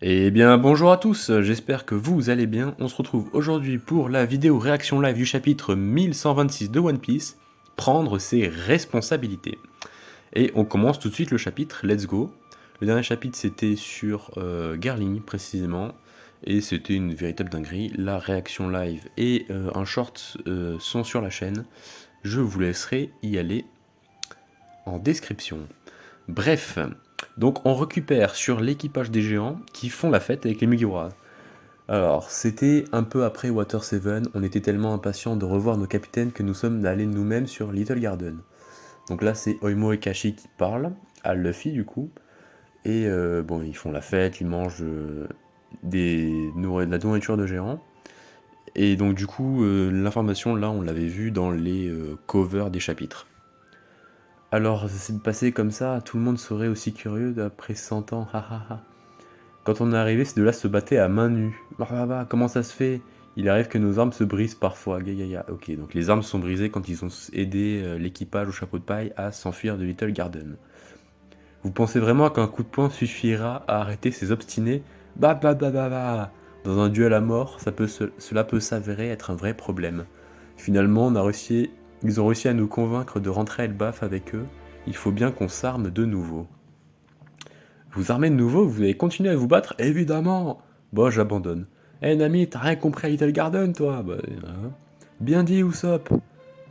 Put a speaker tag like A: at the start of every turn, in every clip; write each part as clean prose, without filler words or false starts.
A: Eh bien bonjour à tous, j'espère que vous allez bien. On se retrouve aujourd'hui pour la vidéo réaction live du chapitre 1126 de One Piece, prendre ses responsabilités. Et on commence tout de suite le chapitre, let's go. Le dernier chapitre c'était sur Garling précisément, et c'était une véritable dinguerie. La réaction live et un short sont sur la chaîne. Je vous laisserai y aller en description. Bref, donc on récupère sur l'équipage des géants qui font la fête avec les Mugiwara. Alors, c'était un peu après Water 7, on était tellement impatients de revoir nos capitaines que nous sommes allés nous-mêmes sur Little Garden. Donc là, c'est Oimo et Kashi qui parlent, à Luffy du coup, et bon, ils font la fête, ils mangent de la nourriture de géants, et donc du coup, l'information là, on l'avait vu dans les covers des chapitres. Alors, c'est passé comme ça, tout le monde serait aussi curieux après 100 ans, hahaha. Quand on est arrivé, ces deux-là se battaient à main nue. Bah, comment ça se fait? Il arrive que nos armes se brisent parfois. Gaïa. Ok, donc les armes sont brisées quand ils ont aidé l'équipage au chapeau de paille à s'enfuir de Little Garden. Vous pensez vraiment qu'un coup de poing suffira à arrêter ces obstinés? Bah. Dans un duel à mort, cela peut s'avérer être un vrai problème. Finalement, ils ont réussi à nous convaincre de rentrer à Elbaf avec eux. Il faut bien qu'on s'arme de nouveau. Vous armez de nouveau, vous allez continuer à vous battre? Évidemment! Bon, j'abandonne. Eh Nami, t'as rien compris à Little Garden, toi? Bah, bien dit, Usopp.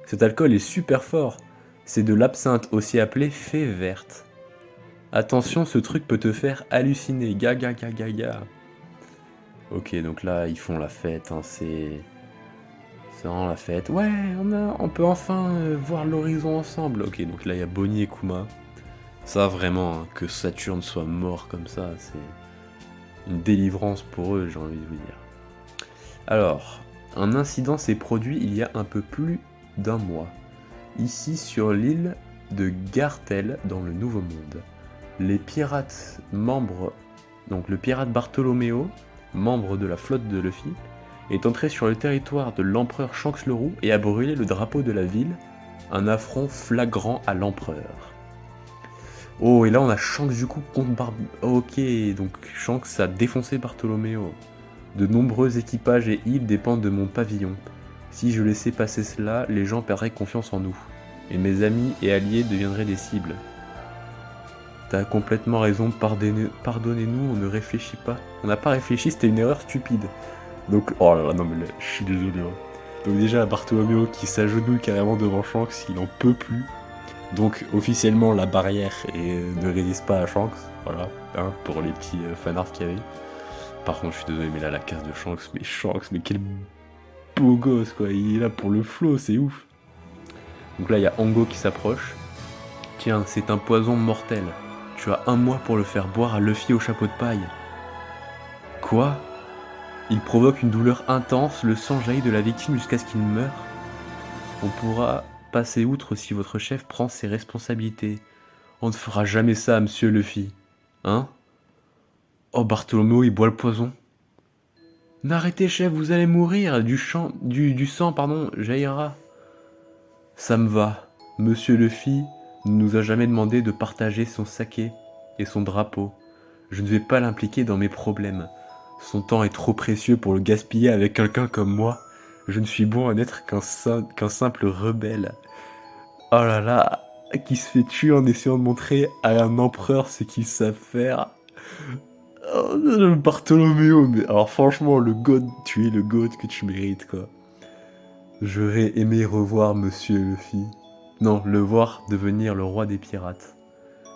A: Cet alcool est super fort. C'est de l'absinthe, aussi appelé fée verte. Attention, ce truc peut te faire halluciner. Ga. Ok, donc là, ils font la fête, hein, c'est vraiment la fête. Ouais, on peut enfin voir l'horizon ensemble. Ok, donc là, il y a Bonnie et Kuma. Ça, vraiment, hein, que Saturne soit mort comme ça, c'est une délivrance pour eux, j'ai envie de vous dire. Alors, un incident s'est produit il y a un peu plus d'un mois, ici sur l'île de Gartel dans le Nouveau Monde. Les pirates membres, donc le pirate Bartholoméo, membre de la flotte de Luffy, est entré sur le territoire de l'empereur Shanks le Roux et a brûlé le drapeau de la ville, un affront flagrant à l'empereur. Oh, et là on a Shanks du coup contre Ok, donc Shanks a défoncé Bartholoméo. De nombreux équipages et îles dépendent de mon pavillon. Si je laissais passer cela, les gens perdraient confiance en nous. Et mes amis et alliés deviendraient des cibles. T'as complètement raison, pardonnez-nous, on ne réfléchit pas. On n'a pas réfléchi, c'était une erreur stupide. Donc, oh là là, non mais là, je suis désolé. Hein. Donc déjà, Bartholoméo qui s'agenouille carrément devant Shanks, il en peut plus. Donc officiellement, la barrière ne résiste pas à Shanks, voilà, hein, pour les petits fanarts qu'il y avait. Par contre, je suis désolé, mais là, la case de Shanks, mais quel beau gosse, quoi. Il est là pour le flow, c'est ouf. Donc là, il y a Ango qui s'approche. Tiens, c'est un poison mortel. Tu as un mois pour le faire boire à Luffy au chapeau de paille. Quoi? Il provoque une douleur intense, le sang jaillit de la victime jusqu'à ce qu'il meure. On pourra passer outre si votre chef prend ses responsabilités. On ne fera jamais ça, monsieur Luffy. Hein? Oh, Bartholomew, il boit le poison. N'arrêtez, chef, vous allez mourir. Du sang, pardon, jaillira. Ça me va. Monsieur Luffy ne nous a jamais demandé de partager son saké et son drapeau. Je ne vais pas l'impliquer dans mes problèmes. Son temps est trop précieux pour le gaspiller avec quelqu'un comme moi. Je ne suis bon à n'être qu'un simple rebelle. Oh là là, qui se fait tuer en essayant de montrer à un empereur ce qu'ils savent faire. Oh, le Bartholoméo, mais alors franchement, le god, tu es le god que tu mérites, quoi. J'aurais aimé revoir Monsieur Luffy. Non, le voir devenir le roi des pirates.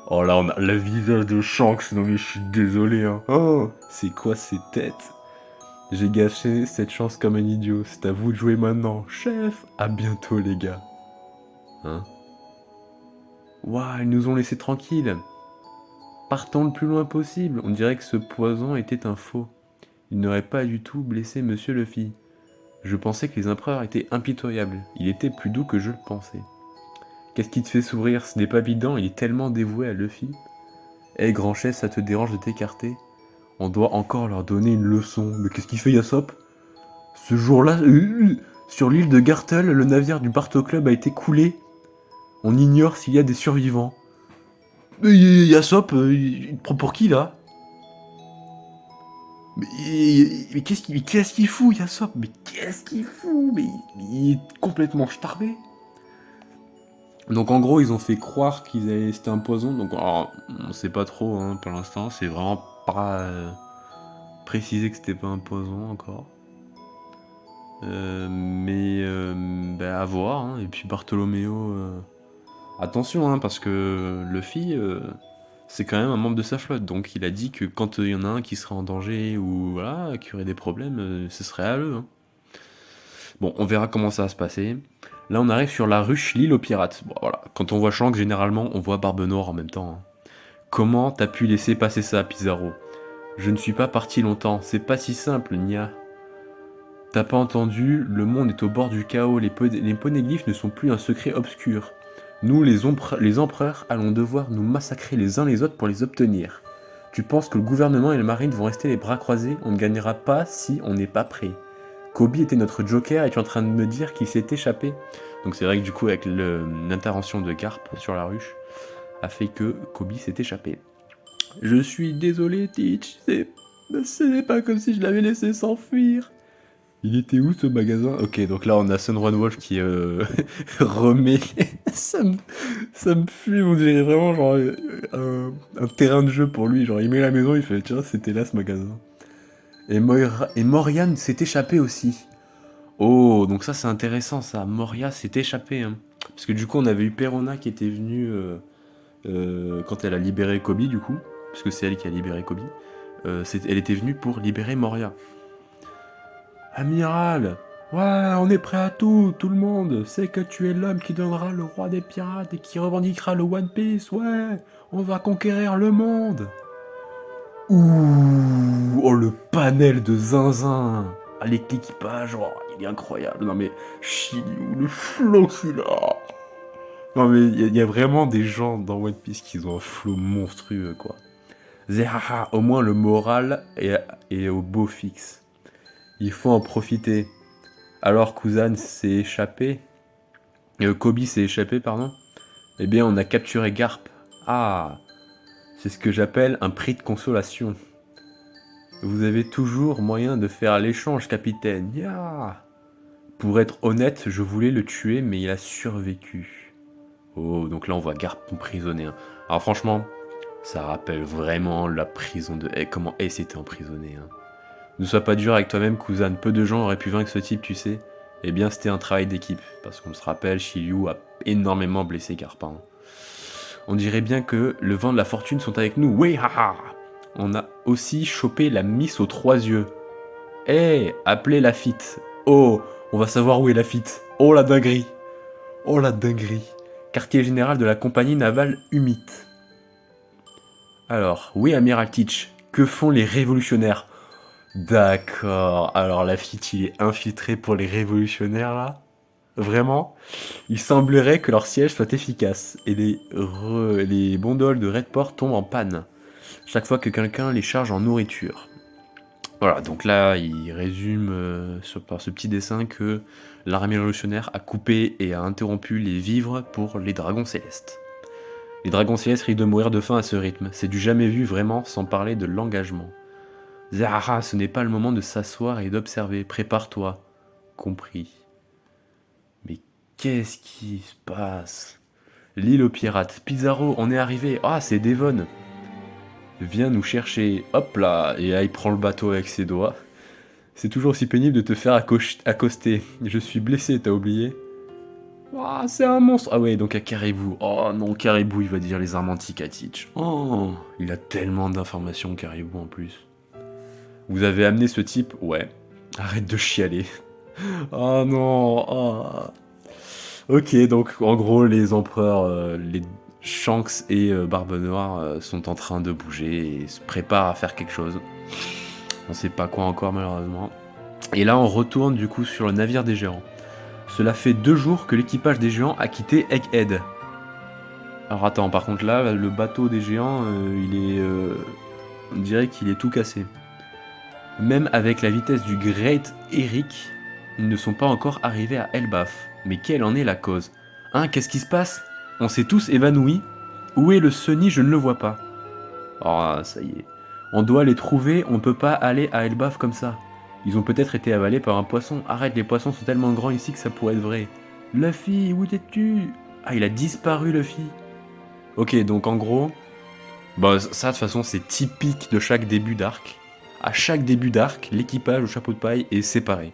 A: Oh là, on a le visage de Shanks, non mais je suis désolé, hein. Oh, c'est quoi ces têtes? J'ai gâché cette chance comme un idiot, c'est à vous de jouer maintenant. Chef, à bientôt les gars. Hein? Ouah, ils nous ont laissés tranquilles. Partons le plus loin possible. On dirait que ce poison était un faux. Il n'aurait pas du tout blessé Monsieur Luffy. Je pensais que les empereurs étaient impitoyables. Il était plus doux que je le pensais. Qu'est-ce qui te fait sourire? Ce n'est pas évident, il est tellement dévoué à Luffy. Eh grand chef, ça te dérange de t'écarter? On doit encore leur donner une leçon. Mais qu'est-ce qu'il fait Yasop? Ce jour-là, sur l'île de Gartel, le navire du Barto Club a été coulé. On ignore s'il y a des survivants. Mais Yasop, il te prend pour qui là? Mais qu'est-ce qu'il fout, Yasop? Mais qu'est-ce qu'il fout? Mais il est complètement starbé. Donc en gros, ils ont fait croire c'était un poison. Donc alors, on sait pas trop hein, pour l'instant. C'est vraiment pas précisé que c'était pas un poison encore. Bah, à voir. Hein. Et puis Bartholoméo, attention, hein, parce que Luffy, c'est quand même un membre de sa flotte. Donc il a dit que quand il y en a un qui serait en danger ou voilà, qui aurait des problèmes, ce serait à eux. Hein. Bon, on verra comment ça va se passer. Là, on arrive sur la ruche, l'île aux pirates. Bon, voilà. Quand on voit Shanks, généralement, on voit Barbe Noire en même temps. Hein. Comment t'as pu laisser passer ça, Pizarro? Je ne suis pas parti longtemps. C'est pas si simple, Nia. T'as pas entendu? Le monde est au bord du chaos. Les poneglyphes ne sont plus un secret obscur. Nous, les empereurs, allons devoir nous massacrer les uns les autres pour les obtenir. Tu penses que le gouvernement et le marine vont rester les bras croisés? On ne gagnera pas si on n'est pas prêt. Kobe était notre joker et tu es en train de me dire qu'il s'est échappé. Donc c'est vrai que du coup avec l'intervention de Garp sur la ruche a fait que Kobe s'est échappé. Je suis désolé Teach, ce n'est pas comme si je l'avais laissé s'enfuir. Il était où ce magasin? Ok, donc là on a Sun One Wolf qui remet... ça me fume, on dirait vraiment genre un terrain de jeu pour lui. Genre il met la maison, il fait tiens c'était là ce magasin. Et Morian s'est échappé aussi. Oh, donc ça c'est intéressant ça. Moria s'est échappée. Hein. Parce que du coup on avait eu Perona qui était venue quand elle a libéré Kobe du coup. Parce que c'est elle qui a libéré Kobe. Elle était venue pour libérer Moria. Amiral, ouais, on est prêt à tout le monde. C'est que tu es l'homme qui donnera le roi des pirates et qui revendiquera le One Piece, ouais. On va conquérir le monde. Ouh, oh le panel de zinzin. Avec l'équipage, oh, il est incroyable. Non mais, Shiryu, le flow qu'il a. Non mais, il y a vraiment des gens dans One Piece qui ont un flow monstrueux, quoi. Zehaha, au moins le moral est au beau fixe. Il faut en profiter. Alors Kuzan s'est échappé. Kobe s'est échappé, pardon. Eh bien, on a capturé Garp. Ah, c'est ce que j'appelle un prix de consolation. Vous avez toujours moyen de faire l'échange, capitaine. Yeah. Pour être honnête, je voulais le tuer, mais il a survécu. Oh, donc là on voit Garp emprisonné. Hein. Alors franchement, ça rappelle vraiment la prison de... comment Ace était emprisonné. Hein. Ne sois pas dur avec toi-même, Kuzan. Peu de gens auraient pu vaincre ce type, tu sais. Eh bien, c'était un travail d'équipe. Parce qu'on se rappelle, Shiryu a énormément blessé Garp. Hein. On dirait bien que le vent de la fortune sont avec nous. Oui, haha. On a aussi chopé la Miss aux 3 yeux. Eh, appelez Lafitte. Oh, on va savoir où est Lafitte. Oh la dinguerie. Oh la dinguerie. Quartier général de la compagnie navale Humite. Alors, oui, Amiral Teach, que font les révolutionnaires? D'accord, alors Lafitte il est infiltré pour les révolutionnaires là. Vraiment, il semblerait que leur siège soit efficace et les bondoles de Redport tombent en panne chaque fois que quelqu'un les charge en nourriture. Voilà, donc là, il résume par ce petit dessin que l'armée révolutionnaire a coupé et a interrompu les vivres pour les dragons célestes. Les dragons célestes risquent de mourir de faim à ce rythme. C'est du jamais vu vraiment, sans parler de l'engagement. Zahara, ce n'est pas le moment de s'asseoir et d'observer. Prépare-toi. Compris. Mais qu'est-ce qui se passe? L'île aux pirates. Pizarro, on est arrivé. Ah, c'est Devon. Viens nous chercher. Hop là. Et là, il prend le bateau avec ses doigts. C'est toujours aussi pénible de te faire accoster. Je suis blessé, t'as oublié? Ah, c'est un monstre. Ah ouais, donc à Caribou. Oh non, Caribou, il va dire les armes antiques à Teach. Oh, il a tellement d'informations, Caribou, en plus. Vous avez amené ce type? Ouais. Arrête de chialer. Oh non. Oh. Ok, donc en gros, les empereurs, les Shanks et Barbe Noire sont en train de bouger et se préparent à faire quelque chose. On sait pas quoi encore, malheureusement. Et là, on retourne du coup sur le navire des géants. Cela fait 2 jours que l'équipage des géants a quitté Egghead. Alors attends, par contre là, le bateau des géants, on dirait qu'il est tout cassé. Même avec la vitesse du Great Eric, ils ne sont pas encore arrivés à Elbaf. Mais quelle en est la cause? Hein, qu'est-ce qui se passe? On s'est tous évanouis. Où est le Sunny? Je ne le vois pas. Oh, ça y est. On doit les trouver, on peut pas aller à Elbaf comme ça. Ils ont peut-être été avalés par un poisson. Arrête, les poissons sont tellement grands ici que ça pourrait être vrai. Luffy, où t'es-tu? Ah, il a disparu, Luffy. Ok, donc en gros... Bah ça, de toute façon, c'est typique de chaque début d'arc. À chaque début d'arc, l'équipage au chapeau de paille est séparé.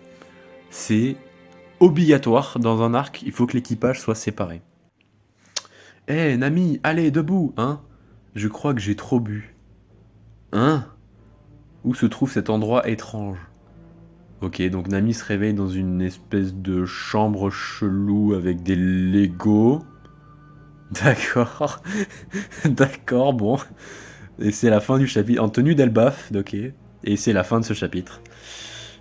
A: C'est obligatoire dans un arc, il faut que l'équipage soit séparé. Eh, Nami, allez, debout, hein? Je crois que j'ai trop bu. Hein? Où se trouve cet endroit étrange? Ok, donc Nami se réveille dans une espèce de chambre chelou avec des Legos. D'accord. D'accord, bon. Et c'est la fin du chapitre. En tenue d'Elbaf, ok. Et c'est la fin de ce chapitre.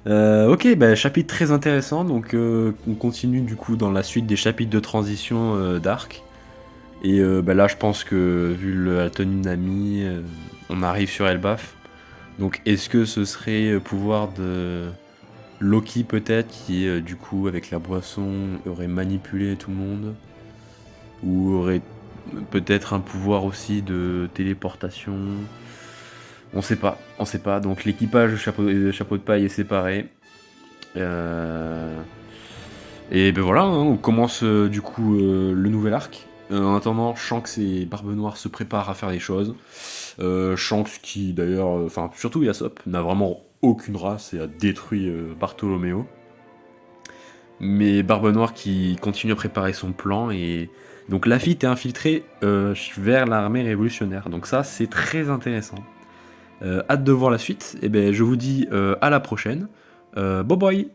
A: Ok, bah, chapitre très intéressant. Donc, on continue du coup dans la suite des chapitres de transition d'arc. Et bah, là, je pense que vu la tenue de Nami, on arrive sur Elbaf. Donc, est-ce que ce serait pouvoir de Loki peut-être qui, du coup, avec la boisson, aurait manipulé tout le monde? Ou aurait peut-être un pouvoir aussi de téléportation? On sait pas, on sait pas. Donc l'équipage chapeau de paille est séparé. Et ben voilà, hein, on commence du coup le nouvel arc. En attendant, Shanks et Barbe Noire se préparent à faire des choses. Shanks qui d'ailleurs, enfin surtout Yasop, n'a vraiment aucune race et a détruit Bartholoméo. Mais Barbe Noire qui continue à préparer son plan et donc Lafitte est infiltré vers l'armée révolutionnaire. Donc ça c'est très intéressant. Hâte de voir la suite. Et ben je vous dis à la prochaine. Bye bye.